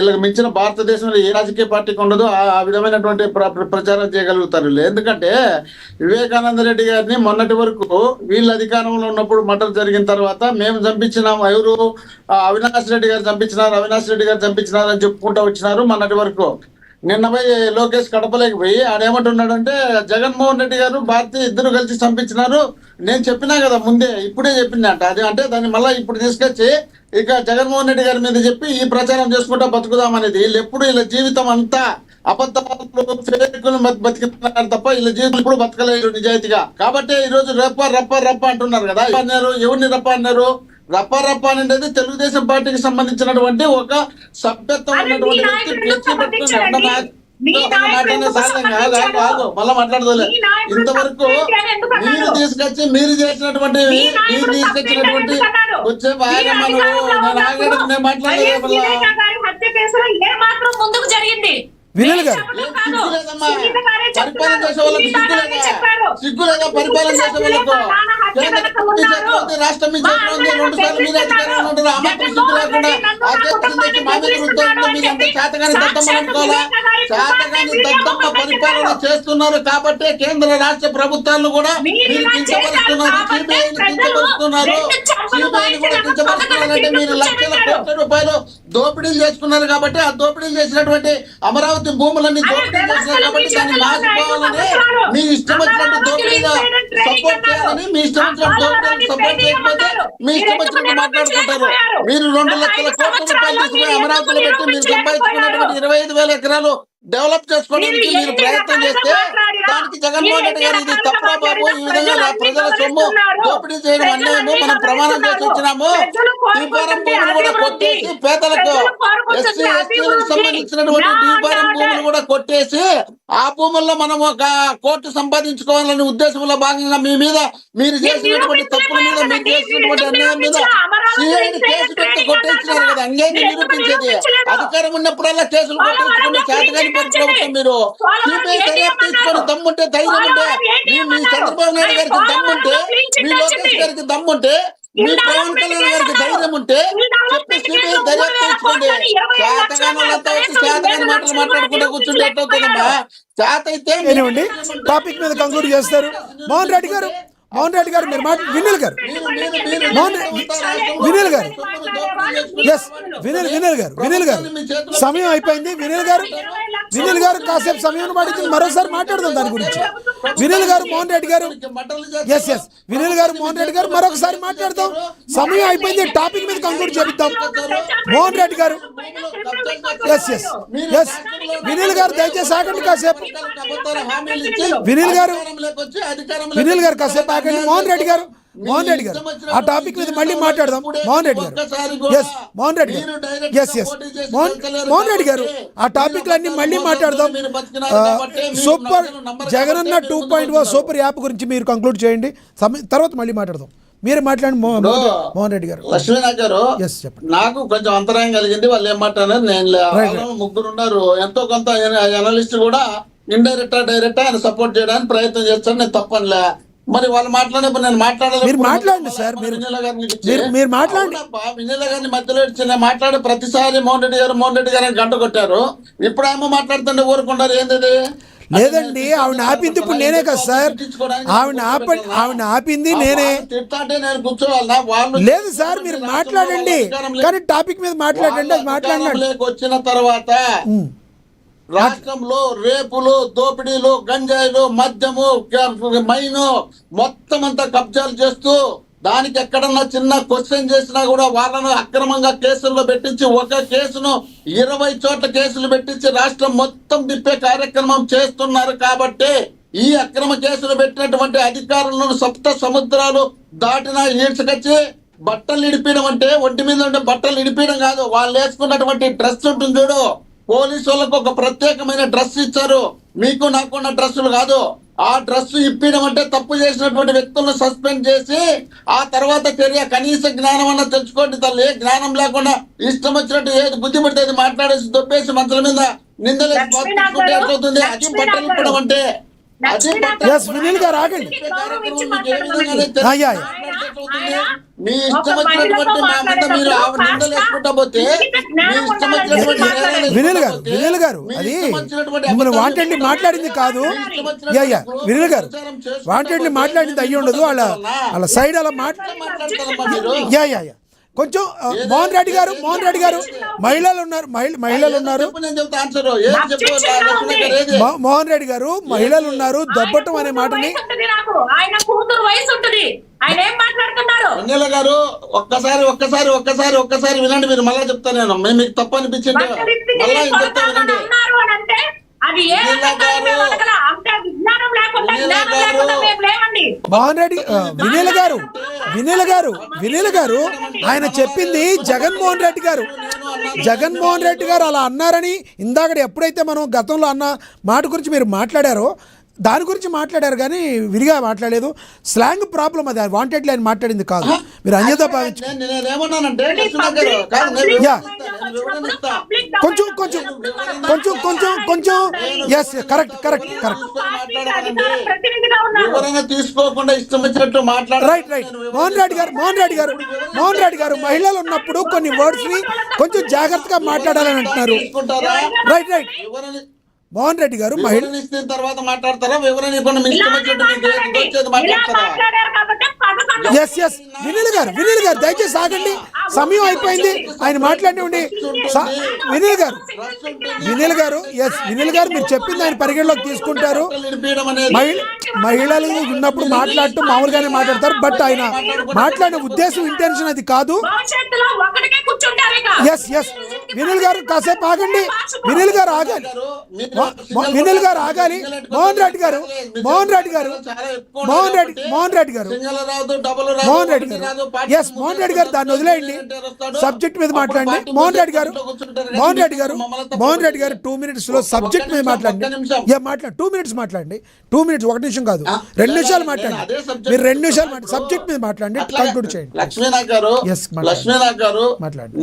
వీళ్ళకి మించిన భారతదేశంలో ఏ రాజకీయ పార్టీకి ఉండదు. ఆ విధమైనటువంటి ప్రచారం చేయగలుగుతారు. ఎందుకంటే వివేకానంద రెడ్డి గారిని మొన్నటి వరకు వీళ్ళు అధికారంలో ఉన్నప్పుడు మర్డర్ జరిగిన తర్వాత మేము చంపించినాము, ఎవరు అవినాష్ రెడ్డి గారు చంపించినారు అని చెప్పుకుంటూ వచ్చినారు మొన్నటి వరకు. నిన్న పోయి లోకేష్ కడపలేకి పోయి ఆడేమంటున్నాడంటే జగన్మోహన్ రెడ్డి గారు భారతి ఇద్దరు కలిసి చంపించినారు. నేను చెప్పినా కదా ముందే, ఇప్పుడే చెప్పిందంట అది. అంటే దాన్ని మళ్ళీ ఇప్పుడు తీసుకొచ్చి ఇక జగన్మోహన్ రెడ్డి గారి మీద చెప్పి ఈ ప్రచారం చేసుకుంటా బతుకుదామనేది. వీళ్ళు ఎప్పుడు వీళ్ళ జీవితం అంతా అబద్ధాలు ఫేకులు బతికినారు తప్ప వీళ్ళ జీవితం ఇప్పుడు బతకలేదు నిజాయితీగా. కాబట్టి ఈ రోజు రప్ప అంటున్నారు కదా. అన్నారు ఎవరిని రప్ప అన్నారు? రప్ప అనేది తెలుగుదేశం పార్టీకి సంబంధించినటువంటి ఒక సభ్యత్వం ఉన్నటువంటి వ్యక్తి మళ్ళా మాట్లాడదలే. ఇంతవరకు మీరు చేసినటువంటి వచ్చే బాగా నేను ఆగడానికి నేను మాట్లాడలేదు. వినల్ గారు పరిపాలన చేసే వాళ్ళకి సిగ్గులేదా? పరిపాలన చేసే వాళ్ళకు రాష్ట్రం మీ చేతిలో ఉంది, 2 సార్లు మీరు అధికారంలో ఉంటారు. ఆ మాత్రం సిగ్గు లేకుండా ఆ చేతి మా మీద మీకు అంత చేతగాని దద్దమ్మ అనుకోవాలా? చేతగాని దద్దమ్మ పరిపాలన చేస్తున్నారు కాబట్టి కేంద్ర రాష్ట్ర ప్రభుత్వాలను కూడా మీరు కించపరుస్తున్నారు, సిబిఐని కించపరుస్తున్నారు. సిబిఐని కూడా కించపరుస్తున్నారంటే మీరు లక్షల కోట్ల రూపాయలు దోపిడీలు చేసుకున్నారు కాబట్టి ఆ దోపిడీలు చేసినటువంటి అమరావతి భూములన్నీ దోపిడీ చేసినారు కాబట్టి దాన్ని నాశపోవాలని మీ ఇష్టం వచ్చినట్టు దోపిడీగా సపోర్ట్ చేయాలని, మీ ఇష్టం వచ్చినట్టు దోపిడీకి సపోర్ట్ చేయకపోతే మీ ఇష్టం వచ్చినట్టు మాట్లాడుకుంటారు. మీరు 2 లక్షల కోట్ల రూపాయలు తీసుకుని అమరావతిలో పెట్టి మీరు సంపాదించుకున్నటువంటి 25,000 ఎకరాలు డెవలప్ చేసుకోవడానికి మీరు ప్రయత్నం చేస్తే దానికి జగన్మోహన్ రెడ్డి గారు ఇది తప్పరా బాబు, ఈ విధంగా ప్రజల సొమ్ము దోపిడీ చేయడం అన్యాయము, మనం ప్రమాణం చేసి వచ్చినాము. దీపారం భూములు కూడా కొట్టేసి పేదలకు ఎస్సీ ఎస్టీలకు సంబంధించినటువంటి దీపారం భూములు కూడా కొట్టేసి ఆ భూముల్లో మనం ఒక కోర్టు సంపాదించుకోవాలనే ఉద్దేశంలో భాగంగా మీ మీద మీరు చేసినటువంటి తప్పుల మీద మీరు చేసినటువంటి అన్యాయం మీద సిఐని కేసు పెట్టి కొట్టేసినారు కదా. అన్యాయాన్ని నిరూపించేది అధికారం ఉన్నప్పుడల్లా కేసులు కొట్టించుకుని చేతగాని ప్రభుత్వం. మీరు సిబిఐ దర్యాప్తు తీసుకొని దమ్ముంటే, ధైర్యం ఉంటే, మీ చంద్రబాబు నాయుడు గారికి దమ్ముంటే, మీ లోకేష్ గారికి దమ్ముంటే, మీ పవన్ కళ్యాణ్ గారికి ధైర్యం ఉంటే చెప్పి సిబిఐ దర్యాప్తు తీసుకోండి. చేతగానంతా వచ్చి చేతగాని మాటలు మాట్లాడుకుంటూ కూర్చుంటే ఎట్టవుతుందమ్మా? చేత అయితే టాపిక్ మీద కంక్లూడ్ చేస్తారు. మోహన్ రెడ్డి గారు మీరు వినల్ గారు ఎస్ వినల్ గారు సమయం అయిపోయింది. వినల్ గారు కాసేపు సమయం పాటించి మరోసారి మాట్లాడదాం దాని గురించి. వినల్ గారు మోహన్ రెడ్డి గారు వినల్ గారు మోహన్ రెడ్డి గారు మరొకసారి మాట్లాడదాం. సమయం అయిపోయింది, టాపిక్ మీద కంక్లూడ్ చేపిద్దాం. మోహన్ రెడ్డి గారు వినల్ గారు దయచేసి ఆగండి కాసేపు. వినల్ గారు కాసేపు ఆగండి. మోహన్ రెడ్డి గారు ఆ టాపిక్ మీద మళ్ళీ మాట్లాడదాం. మోహన్ రెడ్డి గారు ఆ టాపిక్ అన్ని మళ్ళీ మాట్లాడదాం. సూపర్ జగనన్న 2.0 సూపర్ యాప్ గురించి మీరు కంక్లూడ్ చేయండి, తర్వాత మళ్ళీ మాట్లాడదాం. మీరు మాట్లాడండి మోహన్ రెడ్డి గారు. లక్ష్మీనాథ్ గారు నాకు కొంచెం అంతరాయం కలిగింది. వాళ్ళు ఏం మాట్లాడారు, నేను ముగ్గురు ఉన్నారు, ఎంతో కొంత అనలిస్ట్ కూడా ఇండైరెక్ట్ డైరెక్ట్ ఆయన సపోర్ట్ చేయడానికి ప్రయత్నం చేస్తాను, నేను తప్పనిలే. మరి వాళ్ళు మాట్లాడినప్పుడు నేను మాట్లాడాలి. మీరు మాట్లాడండి సార్, మీరు మాట్లాడండి. వినీల గారిని మధ్యలో ఇచ్చి మాట్లాడే ప్రతిసారి మోహన్ రెడ్డి గారు గంట కొట్టారు. ఇప్పుడు ఏమో మాట్లాడుతుంటే ఊరుకుంటారు. ఏంది లేదండి, ఆవిడ ఆపింది ఇప్పుడు నేనే కదా సార్. ఆవిడ ఆపింది నేనే. నేను కూర్చోవాలన్నా? వాళ్ళు లేదు సార్, మీరు మాట్లాడండి కానీ టాపిక్ మీద మాట్లాడండి. అది మాట్లాడండి. వచ్చిన తర్వాత రాష్ట్రంలో రేపులు, దోపిడీలు, గంజాయిలు, మద్యము, మైను మొత్తం అంతా కబ్జాలు చేస్తూ దానికి ఎక్కడన్నా చిన్న క్వశ్చన్ చేసినా కూడా వాళ్ళను అక్రమంగా కేసుల్లో పెట్టించి ఒక కేసును 20 చోట్ల కేసులు పెట్టించి రాష్ట్రం మొత్తం తిప్పే కార్యక్రమం చేస్తున్నారు. కాబట్టి ఈ అక్రమ కేసులు పెట్టినటువంటి అధికారులను సప్త సముద్రాలు దాటిన ఈడ్చుకొచ్చి బట్టలు ఇడిపీయడం అంటే ఒంటి మీద ఉండే బట్టలు ఇడిపీయడం కాదు, వాళ్ళు వేసుకున్నటువంటి డ్రెస్ ఉంటుంది చూడు, పోలీసు వాళ్ళకు ఒక ప్రత్యేకమైన డ్రెస్ ఇచ్చారు, మీకు నాకున్న డ్రెస్సులు కాదు. ఆ డ్రెస్ ఇప్పడం అంటే తప్పు చేసినటువంటి వ్యక్తులను సస్పెండ్ చేసి ఆ తర్వాత చర్య. కనీస జ్ఞానం అన్న తెచ్చుకోండి తల్లి. జ్ఞానం లేకుండా ఇష్టం వచ్చినట్టు ఏది బుద్ధి పడితే అది మాట్లాడేసి దొబ్బేసి మంత్రుల మీద నిందలేసి అవుతుంది. అది బట్టలు ఇప్పడం అంటే ఎస్ వినీల్ గారు ఆగండి. మీ ఇష్టం వచ్చినటువంటి మా మీద మీరు నిందలు వేసుకుంటా పోతే మీ ఇష్టం వచ్చినటువంటి వినీల్ గారు అది మిమ్మల్ని వాంటెడ్లీ మాట్లాడింది కాదు. యా వినీల్ గారు వాంటెడ్లీ మాట్లాడింది అయ్యి ఉండదు. వాళ్ళ సైడ్ అలా యా కొంచెం మోహన్ రెడ్డి గారు మహిళలు ఉన్నారు మోహన్ రెడ్డి గారు మహిళలు ఉన్నారు. దబ్బటం అనే మాటని ఆయన కూతురు వయసు ఉంటుంది, ఆయన ఏం మాట్లాడుతున్నారు? వెన్నెల గారు ఒక్కసారి వినండి. మీరు మళ్ళా చెప్తాను నేను, మీకు తప్పు అనిపించింది మళ్ళా ఇంకొక వినండి. అది ఏ అంటే విజ్ఞానం లేకుండా మేము లేవండి. మోహన్ రెడ్డి వినీల్ గారు ఆయన చెప్పింది జగన్మోహన్ రెడ్డి గారు అలా అన్నారని ఇందాక ఎప్పుడైతే మనం గతంలో అన్న మాట గురించి మీరు మాట్లాడారో దాని గురించి మాట్లాడారు కానీ విరిగా మాట్లాడలేదు. స్లాంగ్ ప్రాబ్లం అది వాంటెడ్లీ ఆయన మాట్లాడింది కాదు. మీరు అన్యత కొంచెం ఎస్ కరెక్ట్ తీసుకోకుండా ఇష్టం వచ్చినట్టు మాట్లాడారు. రైట్ మోహన్ రెడ్డి గారు మహిళలు ఉన్నప్పుడు కొన్ని వర్డ్స్ ని కొంచెం జాగ్రత్తగా మాట్లాడాలని అంటున్నారు. రైట్ మోహన్ రెడ్డి గారు మహిళలు ఇచ్చిన తర్వాత మాట్లాడతారా? వివరణ ఇవ్వండి. మీ ఇష్టం వచ్చినట్టు మాట్లాడతారా? ఎస్ వినీల్ గారు దయచేసి ఆగండి. సమయం అయిపోయింది. ఆయన మాట్లాడివ్వండి. వినీల్ గారు మీరు చెప్పింది ఆయన పరిగణలోకి తీసుకుంటారు. మహిళలు ఉన్నప్పుడు మాట్లాడుతూ మామూలుగానే మాట్లాడతారు. బట్ ఆయన మాట్లాడిన ఉద్దేశం ఇంటెన్షన్ అది కాదు. ఎస్ వినీల్ గారు కాసేపు ఆగండి. వినీల్ గారు ఆగాలి. మోహన్ రెడ్డి గారు దాన్ని వదిలేయండి. సబ్జెక్ట్ మీద మాట్లాడండి. మోహన్ రెడ్డి గారు 2 minutes లో సబ్జెక్ట్ మీద మాట్లాడండి. 2 minutes మాట్లాడండి. 2 minutes, 1 నిమిషం కాదు, 2 నిమిషాలు మాట్లాడండి. మీరు 2 నిమిషాలు సబ్జెక్ట్ మీద మాట్లాడండి. కంక్లూడ్ చేయండి. లక్ష్మీనాథ్ గారు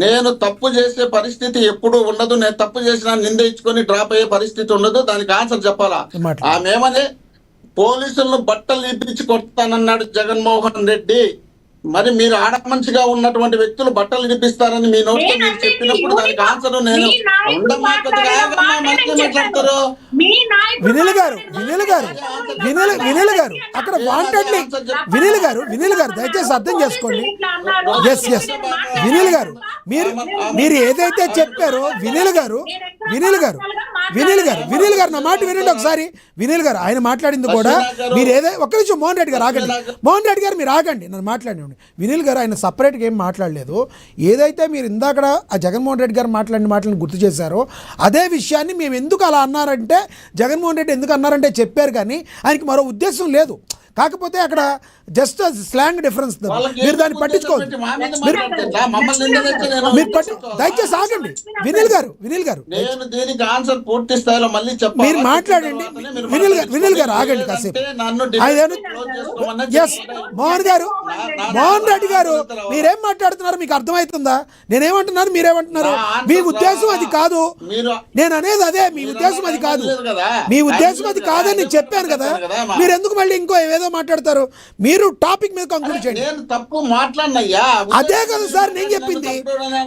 నేను తప్పు చేసే పరిస్థితి ఎప్పుడు ఉండదు. నేను తప్పు చేసిన నింద ఇచ్చుకొని డ్రాప్ అయ్యే పరిస్థితి ఉండదు. దానికి ఆన్సర్ చెప్పాలా? ఆమెమని పోలీసులను బట్టలు ఇప్పించి కొడతానన్నాడు జగన్మోహన్ రెడ్డి. మరి మీరు ఆడ మనిషిగా ఉన్నటువంటి వ్యక్తులు బట్టలు ఇప్పిస్తారని మీ నోటితో మీరు చెప్పినప్పుడు దానికి ఆన్సర్ నేను మాట్లాడతారు. వినీల్ గారు అక్కడ వాంటెడ్లీ వినీల్ గారు దయచేసి అర్థం చేసుకోండి. ఎస్ వినీల్ గారు మీరు ఏదైతే చెప్పారో వినీల్ గారు నా మాట వినండి ఒకసారి. వినీల్ గారు ఆయన మాట్లాడింది కూడా మీరు ఏదైతే ఒక్క నిమిషం మోహన్ రెడ్డి గారు మీరు ఆగండి, నన్ను మాట్లాడినండి. వినీల్ గారు ఆయన సపరేట్గా ఏం మాట్లాడలేదు. ఏదైతే మీరు ఇందాక ఆ జగన్మోహన్ రెడ్డి గారు మాట్లాడిన మాటలను గుర్తు చేశారో అదే విషయాన్ని మేము ఎందుకు అలా అన్నారంటే జగన్మోహన్ రెడ్డి ఎందుకు అన్నారంటే చెప్పారు, కానీ ఆయనకి మరో ఉద్దేశం లేదు. కాకపోతే అక్కడ జస్ట్ స్లాంగ్ డిఫరెన్స్. మీరు దాన్ని పట్టించుకోవద్దు. దయచేసి ఆగండి. వినీల్ గారు మీరు మాట్లాడండి. వినీల్ గారు ఆగండి కాసేపు. ఎస్ మోహన్ రెడ్డి గారు మీరేం మాట్లాడుతున్నారు మీకు అర్థమవుతుందా? నేనేమంటున్నారు, మీరేమంటున్నారు? మీ ఉద్దేశం అది కాదు. నేను అనేది అదే, మీ ఉద్దేశం అది కాదు. మీ ఉద్దేశం అది కాదని నేను చెప్పాను కదా. మీరు ఎందుకు మళ్ళీ ఇంకో ఏదో మాట్లాడతారు? మీరు టాపిక్ మీద కంక్లూడ్ చేయండి. నేను తప్పు మాట్లాడినయ్యా, అదే కదా సార్ నేను చెప్పింది.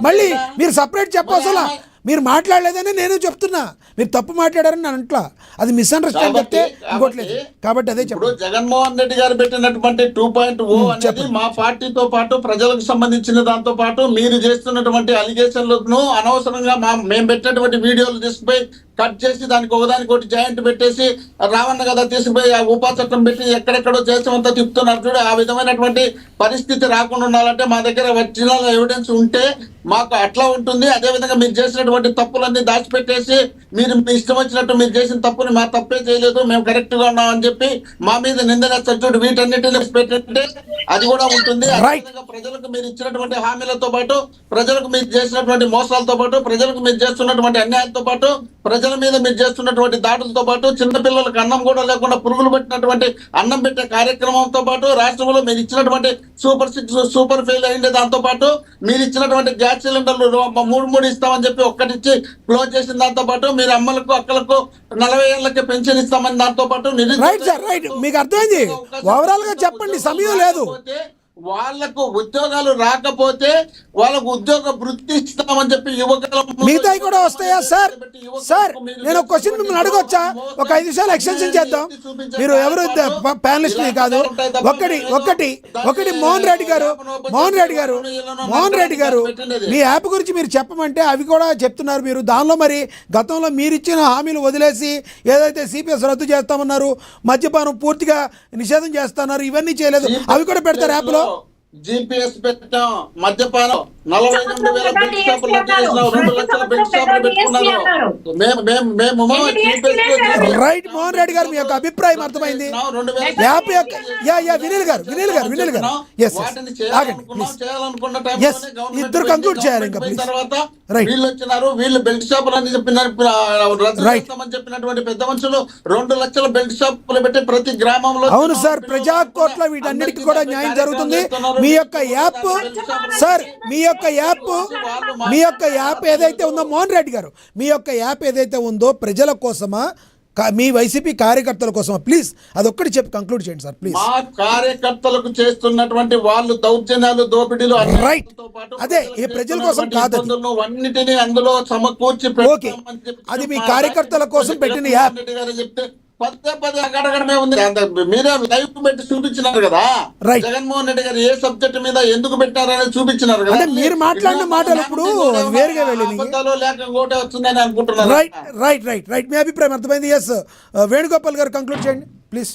మళ్ళీ మీరు సపరేట్ చెప్పవసలా. మీరు మాట్లాడలేదని నేను చెప్తున్నా. మీరు తప్పు మాట్లాడారని నేను అంట్లా. అది మిస్అండర్స్టాండ్ చెప్తే ఇంకోట్లేదు. కాబట్టి అదే చెప్పండి. జగన్మోహన్ రెడ్డి గారు పెట్టినటువంటి 2.0 అనేది మా పార్టీతో పాటు ప్రజలకు సంబంధించిన దాంతో పాటు మీరు చేస్తున్నటువంటి అలిగేషన్లను అనవసరంగా మేము పెట్టినటువంటి వీడియోలు తీసుకుపోయి కట్ చేసి దానికి ఒకదానికి ఒకటి జాయింట్ పెట్టేసి రావన్న కదా తీసుకుపోయి ఆ ఉపా చట్టం పెట్టి ఎక్కడెక్కడో చేసేంతా తిప్పుతున్నారు చూడు. ఆ విధమైనటువంటి పరిస్థితి రాకుండా ఉండాలంటే మా దగ్గర ఒరిజినల్ ఎవిడెన్స్ ఉంటే మాకు అట్లా ఉంటుంది. అదేవిధంగా మీరు చేసినటువంటి తప్పులన్నీ దాచిపెట్టేసి మీరు మీ ఇష్టం వచ్చినట్టు మీరు చేసిన తప్పుని మా తప్పే చేయలేదు, మేము కరెక్ట్ గా ఉన్నామని చెప్పి మా మీద నిందనేస్తారు చూడు. వీటన్నిటిని పెట్టంటే అది కూడా ఉంటుంది. అదేవిధంగా ప్రజలకు మీరు ఇచ్చినటువంటి హామీలతో పాటు, ప్రజలకు మీరు చేసినటువంటి మోసాలతో పాటు, ప్రజలకు మీరు చేస్తున్నటువంటి అన్యాయంతో పాటు, ప్రజల ప్రజల మీద మీరు చేస్తున్నటువంటి దాడులతో పాటు చిన్నపిల్లలకు అన్నం కూడా లేకుండా పురుగులు పెట్టినటువంటి అన్నం పెట్టే కార్యక్రమంతో పాటు రాష్ట్రంలో మీరు ఇచ్చినటువంటి సూపర్ 6 సూపర్ ఫెయిల్ అయింది. దాంతో పాటు మీరు ఇచ్చినటువంటి గ్యాస్ సిలిండర్లు 3 ఇస్తామని చెప్పి ఒక్కటిచ్చి క్లోజ్ చేసిన దాంతో పాటు మీరు అమ్మలకు అక్కలకు 40 ఏళ్ళకి పెన్షన్ ఇస్తామని దాంతో పాటు రైట్ సార్, రైట్, మీకు అర్థమైంది. ఓవరాల్ గా చెప్పండి, సమయం లేదు. వాళ్ళకు ఉద్యోగాలు రాకపోతే వాళ్ళకు ఉద్యోగ వృత్తి ఇస్తామని చెప్పి యువకుల మిగతాయి కూడా వస్తాయా సార్? సార్ నేను ఒక క్వశ్చన్ మిమ్మల్ని అడగొచ్చా? ఒక 5 నిమిషాలు ఎక్స్టెన్షన్ చేద్దాం. మీరు ఎవరు ప్యానలిస్ట్ కాదు. ఒకటి మోహన్ రెడ్డి గారు మీ యాప్ గురించి మీరు చెప్పమంటే అవి కూడా చెప్తున్నారు మీరు. దానిలో మరి గతంలో మీరు ఇచ్చిన హామీలు వదిలేసి ఏదైతే సిపిఎస్ రద్దు చేస్తామన్నారు, మద్యపానం పూర్తిగా నిషేధం చేస్తున్నారు, ఇవన్నీ చేయలేదు. అవి కూడా పెడతారు యాప్లో. జిపిఎస్ పెట్టాం, మద్యపానం 42,000 బెల్ట్ షాపులు రద్దు చేసినాం, 2 లక్షల బెల్ట్ షాపులు పెట్టుకున్నారు. రైట్ మోహన్ రెడ్డి గారు, మీ యొక్క అభిప్రాయం అర్థమైంది. యాప్ యొక్క వినీల్ గారు ఇద్దరు కంక్లూడ్ చేయాలి ఇంకా ప్లీజ్. వీళ్ళు వచ్చినారు, వీళ్ళు బెల్ట్ షాపులు అని చెప్పినటువంటి పెద్ద మనుషులు 2 లక్షల బెల్ట్ షాపులు పెట్టి ప్రతి గ్రామంలో. అవును సార్, ప్రజా కోర్టులో వీటన్నిటికీ కూడా న్యాయం జరుగుతుంది. మీ యొక్క యాప్ సార్, మీ యొక్క యాప్ ఏదైతే ఉందో మోహన్ రెడ్డి గారు, మీ యొక్క యాప్ ఏదైతే ఉందో ప్రజల కోసమా, మీ వైసీపీ కార్యకర్తల కోసమా? ప్లీజ్ అదొక్కటి చెప్పి కంక్లూడ్ చేయండి సార్ ప్లీజ్. మా కార్యకర్తలకు చేస్తున్నటువంటి వాళ్ళు దౌర్జన్యాలు, దోపిడీలు, రైట్, అదే ఈ ప్రజల కోసం కాదు, అన్నిటినీ అందులో సమకూర్చి ఓకే, అది మీ కార్యకర్తల కోసం పెట్టిన యాప్. చెప్తే పదే అడగడమే ఉంది. మీరే లైవ్ పెట్టి చూపించినారు కదా, జగన్మోహన్ రెడ్డి గారు ఏ సబ్జెక్ట్ మీద ఎందుకు పెట్టారని చూపించినారు కదా. మీరు మాట్లాడిన మాటలు ఇప్పుడు వేరుగా వెళ్ళింది, లేక ఇంకోటే వచ్చిందని అనుకుంటున్నారు. రైట్, మీ అభిప్రాయం అర్థమైంది. ఎస్, వేణుగోపాల్ గారు కంక్లూడ్ చేయండి ప్లీజ్.